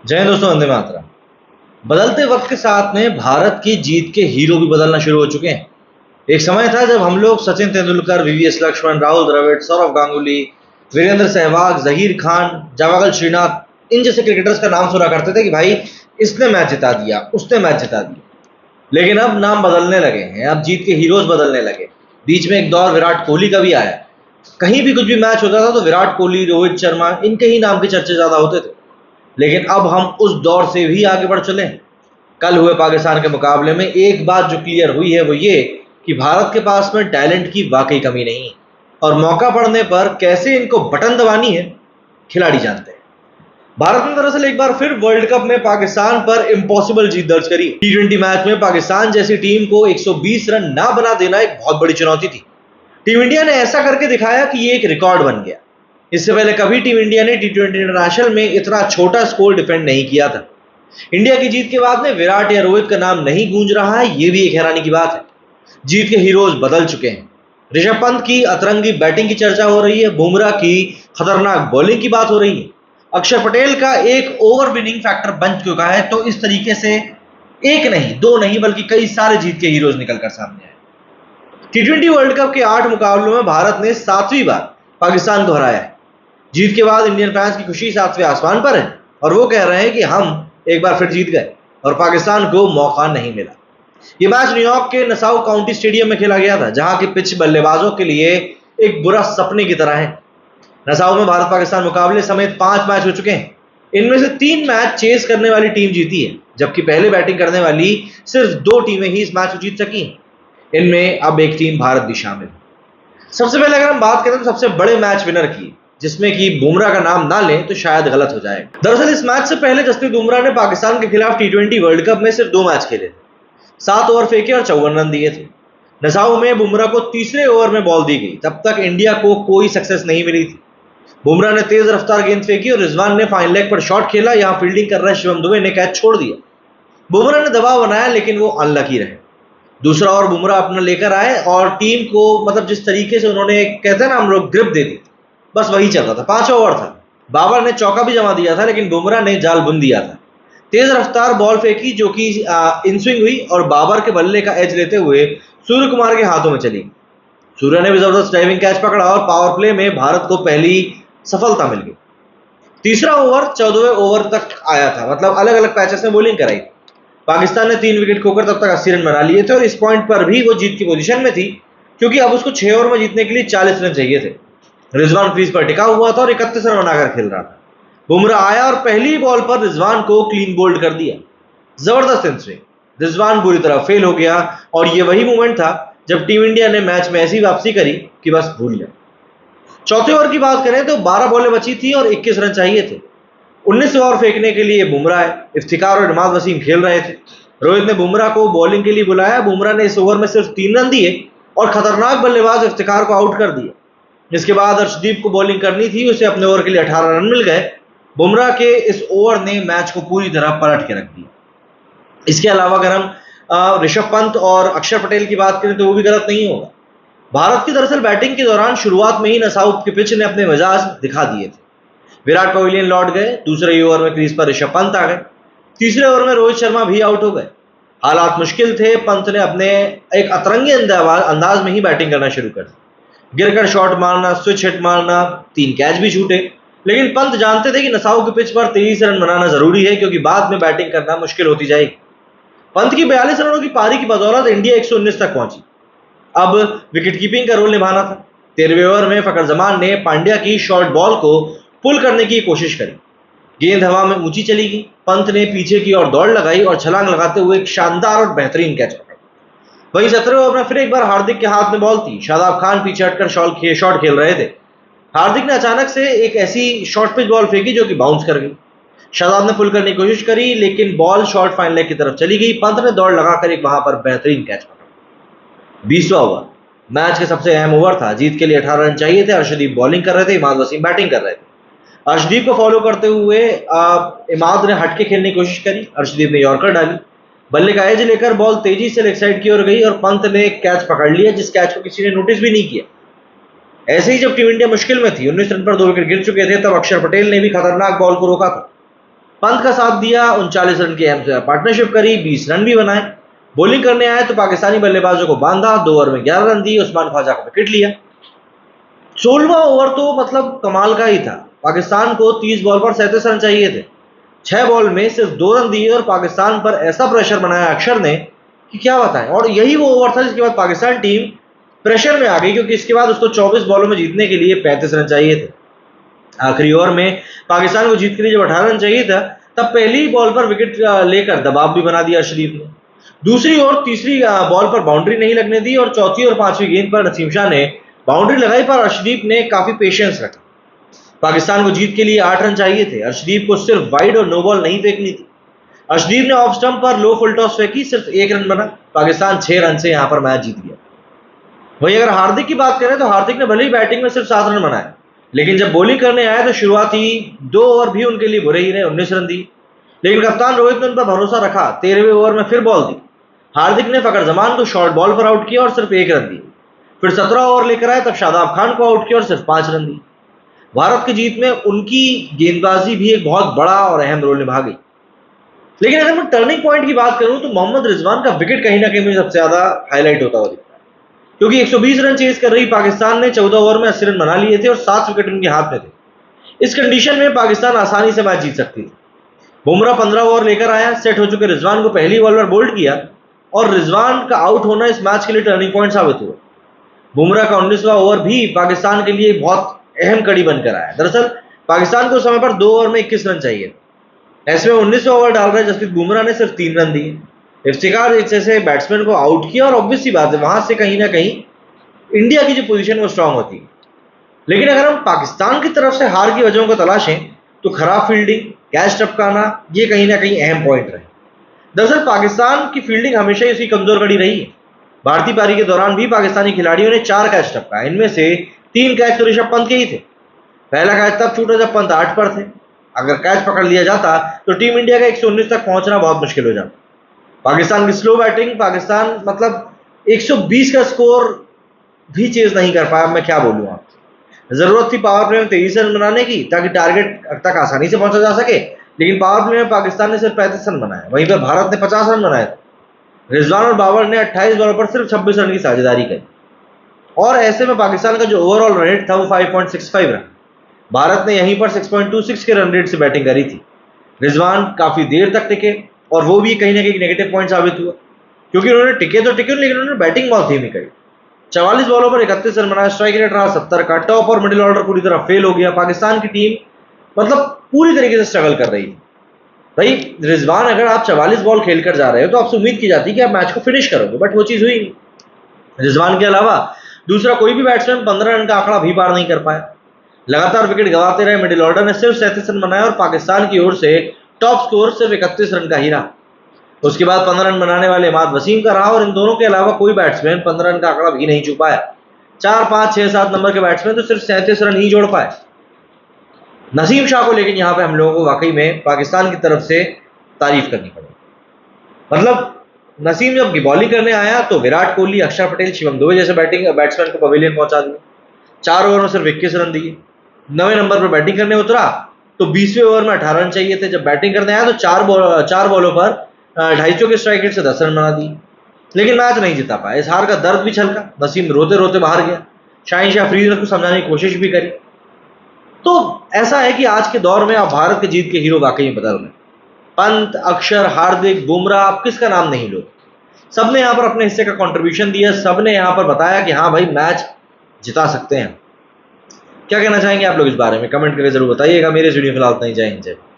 जय हिंद दोस्तों, वंदे मातरम। बदलते वक्त के साथ में भारत की जीत के हीरो भी बदलना शुरू हो चुके हैं। एक समय था जब हम लोग सचिन तेंदुलकर, वीवीएस लक्ष्मण, राहुल द्रविड़, सौरव गांगुली, वीरेंद्र सहवाग, जहीर खान, जावागल श्रीनाथ, इन जैसे क्रिकेटर्स का नाम सुना करते थे कि भाई इसने मैच जिता दिया, उसने मैच जिता दिया। लेकिन अब नाम बदलने लगे हैं, अब जीत के हीरोज बदलने लगे। बीच में एक दौर विराट कोहली का भी आया। कहीं भी कुछ भी मैच होता था तो विराट कोहली, रोहित शर्मा, इनके ही नाम के चर्चे ज्यादा होते थे। लेकिन अब हम उस दौर से भी आगे बढ़ चले हैं। कल हुए पाकिस्तान के मुकाबले में एक बात जो क्लियर हुई है वो ये कि भारत के पास में टैलेंट की वाकई कमी नहीं है, और मौका पड़ने पर कैसे इनको बटन दबानी है खिलाड़ी जानते हैं। भारत ने दरअसल एक बार फिर वर्ल्ड कप में पाकिस्तान पर इम्पॉसिबल जीत दर्ज करी। टी20 मैच में पाकिस्तान जैसी टीम को 120 रन ना बना देना एक बहुत बड़ी चुनौती थी। टीम इंडिया ने ऐसा करके दिखाया कि ये एक रिकॉर्ड बन गया। इससे पहले कभी टीम इंडिया ने टी20 इंटरनेशनल में इतना छोटा स्कोर डिफेंड नहीं किया था। इंडिया की जीत के बाद में विराट या रोहित का नाम नहीं गूंज रहा है, ये भी एक हैरानी की बात है। जीत के हीरोज बदल चुके हैं। ऋषभ पंत की अतरंगी बैटिंग की चर्चा हो रही है, बुमराह की खतरनाक बॉलिंग की बात हो रही है, अक्षर पटेल का एक ओवर विनिंग फैक्टर बन चुका है। तो इस तरीके से एक नहीं, दो नहीं, बल्कि कई सारे जीत के हीरोज निकल कर सामने आए। टी20 वर्ल्ड कप के 8 मुकाबलों में भारत ने 7वीं बार पाकिस्तान को हराया है। जीत के बाद इंडियन फैंस की खुशी 7वें आसमान पर है और वो कह रहे हैं कि हम एक बार फिर जीत गए और पाकिस्तान को मौका नहीं मिला। ये मैच न्यूयॉर्क के नसाउ काउंटी स्टेडियम में खेला गया था, जहां की पिच बल्लेबाजों के लिए एक बुरा सपने की तरह है। नसाउ में भारत पाकिस्तान मुकाबले समेत 5 मैच हो चुके हैं। इनमें से 3 मैच चेस करने वाली टीम जीती है, जबकि पहले बैटिंग करने वाली सिर्फ 2 टीमें ही इस मैच को जीत सकी हैं। इनमें अब एक टीम भारत भी शामिल है। सबसे पहले अगर हम बात करें तो सबसे बड़े मैच विनर की, जिसमें कि बुमराह का नाम ना लें तो शायद गलत हो जाए। दरअसल इस मैच से पहले जसप्रीत बुमराह ने पाकिस्तान के खिलाफ टी20 वर्ल्ड कप में सिर्फ 2 मैच खेले थे, 7 ओवर फेंके और 54 रन दिए थे। नसाउ में बुमराह को तीसरे ओवर में बॉल दी गई, तब तक इंडिया को कोई सक्सेस नहीं मिली थी। बुमराह ने तेज रफ्तार गेंद फेंकी और रिजवान ने फाइन लेग पर शॉट खेला। यहां फील्डिंग कर रहे शिवम दुबे ने कैच छोड़ दिया। बुमराह ने दबाव बनाया लेकिन वो अनलकी रहे। दूसरा ओवर बुमराह अपना लेकर आए और टीम को मतलब जिस तरीके से उन्होंने, कहते हैं ना हम लोग, ग्रिप दे दी, बस वही चल रहा था। 5वां ओवर था, बाबर ने चौका भी जमा दिया था, लेकिन बुमराह ने जाल बुन दिया था। तेज रफ्तार बॉल फेंकी जो कि इन स्विंग हुई और बाबर के बल्ले का एज लेते हुए सूर्य कुमार के हाथों में चली। सूर्य ने भी जबरदस्त ड्राइविंग कैच पकड़ा और पावर प्ले में भारत को पहली सफलता मिल गई। तीसरा ओवर 14वें ओवर तक आया था, मतलब अलग अलग पैचेस में बॉलिंग कराई। पाकिस्तान ने 3 विकेट खोकर तब तक 80 रन बना लिए थे और इस पॉइंट पर भी वो जीत की पोजीशन में थी, क्योंकि अब उसको 6 ओवर में जीतने के लिए 40 रन चाहिए थे। रिजवान क्रीज पर टिका हुआ था और 31 रन बनाकर खेल रहा था। बुमराह आया और पहली बॉल पर रिजवान को क्लीन बोल्ड कर दिया। जबरदस्त इन स्विंग। रिजवान बुरी तरह फेल हो गया और ये वही मोमेंट था जब टीम इंडिया ने मैच में ऐसी वापसी करी कि बस भूल गया। चौथे ओवर की बात करें तो 12 बॉलें बची थी और 21 रन चाहिए थे। 19 ओवर फेंकने के लिए बुमराह, इफ्तिकार और इमाद वसीम खेल रहे थे। रोहित ने बुमराह को बॉलिंग के लिए बुलाया। बुमराह ने इस ओवर में सिर्फ 3 रन दिए और खतरनाक बल्लेबाज इफ्तिकार को आउट कर दिया। इसके बाद अर्शदीप को बॉलिंग करनी थी, उसे अपने ओवर के लिए 18 रन मिल गए। बुमराह के इस ओवर ने मैच को पूरी तरह पलट के रख दिया। इसके अलावा अगर हम ऋषभ पंत और अक्षर पटेल की बात करें तो वो भी गलत नहीं होगा। भारत की दरअसल बैटिंग के दौरान शुरुआत में ही नसाउ के पिच ने अपने मिजाज दिखा दिए थे। विराट पवेलियन लौट गए, दूसरे ओवर में क्रीज पर ऋषभ पंत आ गए, तीसरे ओवर में रोहित शर्मा भी आउट हो गए। हालात मुश्किल थे। पंत ने अपने एक अतरंगी अंदाज में ही बैटिंग करना शुरू कर दी। गिरकर शॉट मारना, स्विच हिट मारना, 3 कैच भी छूटे। लेकिन पंत जानते थे कि नसाउ के पिच पर तेजी से रन बनाना जरूरी है, क्योंकि बाद में बैटिंग करना मुश्किल होती जाएगी। पंत की 42 रनों की पारी की बदौलत इंडिया 119 तक पहुंची। अब विकेट कीपिंग का रोल निभाना था। 13वें ओवर में फकर जमान ने पांड्या की शॉर्ट बॉल को पुल करने की कोशिश करी। गेंद हवा में ऊंची चली गई। पंत ने पीछे की ओर दौड़ लगाई और छलांग लगाते हुए एक शानदार और बेहतरीन कैच पकड़ा। वहीं 17वें ओवर में फिर एक बार हार्दिक के हाथ में बॉल थी। शादाब खान पीछे हटकर शॉट खेल रहे थे। हार्दिक ने अचानक से एक ऐसी शॉर्ट पिच बॉल फेंकी जो कि बाउंस कर गई। शादाब ने पुल करने की कोशिश करी, लेकिन बॉल शॉर्ट फाइन लेग की तरफ चली गई। पंत ने दौड़ लगाकर एक वहां पर बेहतरीन कैच पकड़ा। 20वां ओवर मैच का सबसे अहम ओवर था। जीत के लिए 18 रन चाहिए थे। अर्शदीप बॉलिंग कर रहे थे, इमाद वसीम बैटिंग कर रहे थे। अर्शदीप को फॉलो करते हुए इमाद ने हटके खेलने की कोशिश करी। अर्शदीप ने यॉर्कर डाली। बल्ले का एज लेकर बॉल तेजी से लेग साइड की ओर गई और पंत ने कैच पकड़ लिया, जिस कैच को किसी ने नोटिस भी नहीं किया। ऐसे ही जब टीम इंडिया मुश्किल में थी, 19 रन पर 2 विकेट गिर चुके थे, तब अक्षर पटेल ने भी खतरनाक बॉल को रोका था। पंत का साथ दिया, 39 रन की अहम पार्टनरशिप करी, 20 रन भी बनाए। बॉलिंग करने आए तो पाकिस्तानी बल्लेबाजों को बांधा, 2 ओवर में 11 रन दिए, उस्मान ख्वाजा को विकेट लिया। 16वां ओवर तो मतलब कमाल का ही था। पाकिस्तान को 30 बॉल पर 37 रन चाहिए थे। 6 बॉल में सिर्फ 2 रन दिए और पाकिस्तान पर ऐसा प्रेशर बनाया अक्षर ने कि क्या बताएं। और यही वो ओवर था जिसके बाद पाकिस्तान टीम प्रेशर में आ गई, क्योंकि इसके बाद उसको 24 बॉलों में जीतने के लिए 35 रन चाहिए थे। आखिरी ओवर में पाकिस्तान को जीत के लिए जब 18 रन चाहिए था, तब पहली बॉल पर विकेट लेकर दबाव भी बना दिया अर्शदीप ने। दूसरी और तीसरी बॉल पर बाउंड्री नहीं लगने दी और चौथी और पांचवी गेंद पर नसीम शाह ने बाउंड्री लगाई, पर अर्शदीप ने काफी पेशेंस रखा। पाकिस्तान को जीत के लिए 8 रन चाहिए थे। अर्शदीप को सिर्फ वाइड और नो बॉल नहीं फेंकनी थी। अर्शदीप ने ऑफ स्टंप पर लो फुल टॉस फेंकी, सिर्फ 1 रन बना। पाकिस्तान 6 रन से यहां पर मैच जीत गया। वहीं अगर हार्दिक की बात करें तो हार्दिक ने भले ही बैटिंग में सिर्फ 7 रन बनाए, लेकिन जब बॉलिंग करने आए तो शुरुआती 2 ओवर भी उनके लिए बुरे ही रहे, 19 रन दिए। लेकिन कप्तान रोहित ने उन पर भरोसा रखा, 13वें ओवर में फिर बॉल दी। हार्दिक ने फकर जमान को शॉर्ट बॉल पर आउट किया और सिर्फ 1 रन दिए। फिर 17 ओवर लेकर आए, तब शादाब खान को आउट किया और सिर्फ 5 रन दिए। भारत की जीत में उनकी गेंदबाजी भी एक बहुत बड़ा और अहम रोल निभा गई। लेकिन अगर मैं टर्निंग पॉइंट की बात करूं तो मोहम्मद रिजवान का विकेट कहीं ना कहीं मुझे सबसे ज्यादा हाईलाइट होता हुआ दिखता है, क्योंकि 120 रन चेज कर रही पाकिस्तान ने 14 ओवर में 80 रन बना लिए थे और 7 विकेट उनके हाथ में थे। इस कंडीशन में पाकिस्तान आसानी से मैच जीत सकती थी। बुमराह 15 ओवर लेकर आया, सेट हो चुके रिजवान को पहली बॉल पर बोल्ड किया और रिजवान का आउट होना इस मैच के लिए टर्निंग पॉइंट साबित हुआ। बुमराह का 19वां ओवर भी पाकिस्तान के लिए बहुत अहम कड़ी बनकर आया। दरअसल पाकिस्तान को उस समय पर 2 ओवर में 21 रन चाहिए। ऐसे में 19वां ओवर डाल रहे जसप्रीत बुमराह ने सिर्फ 3 रन दिए। इफ्तिकार जैसे बैट्समैन को आउट किया और ऑब्वियस सी बात है वहां से कहीं ना कहीं इंडिया की जो पोजीशन वो स्ट्रांग होती है। लेकिन अगर हम पाकिस्तान की तरफ से हार की वजहों को तलाशें तो खराब फील्डिंग, कैच टपकाना, ये कहीं ना कहीं अहम पॉइंट रहे। दरअसल पाकिस्तान की फील्डिंग हमेशा ही उसकी कमजोर कड़ी रही है। भारतीय पारी के दौरान भी पाकिस्तानी खिलाड़ियों ने 4 कैच टपकाए, इनमें से 3 कैच तो ऋषभ पंत के ही थे। पहला कैच तब छूटा जब पंत 8 पर थे। अगर कैच पकड़ लिया जाता तो टीम इंडिया का 119 तक पहुंचना बहुत मुश्किल हो जाता। पाकिस्तान की स्लो बैटिंग, पाकिस्तान मतलब 120 का स्कोर भी चेज नहीं कर पाया। मैं क्या बोलूं आपको, जरूरत थी पावर प्ले में 23 रन बनाने की ताकि टारगेट तक आसानी से पहुंचा जा सके, लेकिन पावर प्ले में पाकिस्तान ने सिर्फ 35 रन बनाए। वहीं पर भारत ने 50 रन बनाए। रिजवान और बाबर ने 28 बॉलों पर सिर्फ 26 रन की साझेदारी की और ऐसे में पाकिस्तान का जो ओवरऑल रन रेट था वो 5.65 रन। भारत ने यहीं पर 6.26 के रन रेट से बैटिंग करी थी। रिजवान काफी देर तक टिके और वो भी कहीं ना कहीं नेगेटिव पॉइंट साबित हुआ, क्योंकि उन्होंने टिके तो टिके लेकिन उन्होंने बैटिंग बहुत धीमी करी। 44 बॉलों पर 31 रन बनाया, स्ट्राइक रेट रहा 70 का। टॉप और मिडिल ऑर्डर पूरी तरह फेल हो गया। पाकिस्तान की टीम मतलब पूरी तरीके से स्ट्रगल कर रही थी। भाई रिजवान, अगर आप 44 बॉल खेलकर जा रहे हो तो आपसे उम्मीद की जाती है कि आप मैच को फिनिश करोगे, बट वो चीज हुई नहीं। रिजवान के अलावा दूसरा कोई भी बैट्समैन 15 रन का आंकड़ा भी पार नहीं कर पाया। लगातार विकेट गंवाते रहे। मिडिल ऑर्डर ने सिर्फ 37 रन बनाए और पाकिस्तान की ओर से टॉप स्कोर सिर्फ 31 रन का ही रहा। उसके बाद 15 रन बनाने वाले इमाद वसीम का रहा और इन दोनों के अलावा कोई बैट्समैन 15 रन का आंकड़ा भी नहीं छू पाया। 4, 5, 6, 7 नंबर के बैट्समैन तो सिर्फ 37 रन ही जोड़ पाए। नसीम शाह को लेकिन यहाँ पे हम लोगों को वाकई में पाकिस्तान की तरफ से तारीफ करनी पड़ेगी। मतलब नसीम जब बॉलिंग करने आया तो विराट कोहली, अक्षर पटेल, शिवम दुबे जैसे बैट्समैन को पवेलियन पहुंचा दिया। 4 ओवर में सिर्फ 21 रन दिए। 9वें नंबर पर बैटिंग करने उतरा तो 20वें ओवर में 18 रन चाहिए थे। जब बैटिंग करने आया तो 4 बॉलों पर 250 के स्ट्राइक रेट से 10 रन बना दिए, लेकिन मैच नहीं जीता पाया। इस हार का दर्द भी छलका। नसीम रोते रोते बाहर गया। शाहीन शाह अफरीदी को समझाने की कोशिश भी करी। तो ऐसा है कि आज के दौर में आप भारत के जीत के हीरो वाकई में बदल रहे हैं। पंत, अक्षर, हार्दिक, बुमराह, आप किसका नाम नहीं लो, सबने यहाँ पर अपने हिस्से का कंट्रीब्यूशन दिया। सबने यहाँ पर बताया कि हाँ भाई मैच जिता सकते हैं। क्या कहना चाहेंगे आप लोग इस बारे में? कमेंट करके जरूर बताइएगा। मेरे वीडियो फिलहाल इतना ही। जय हिंद, जय भारत।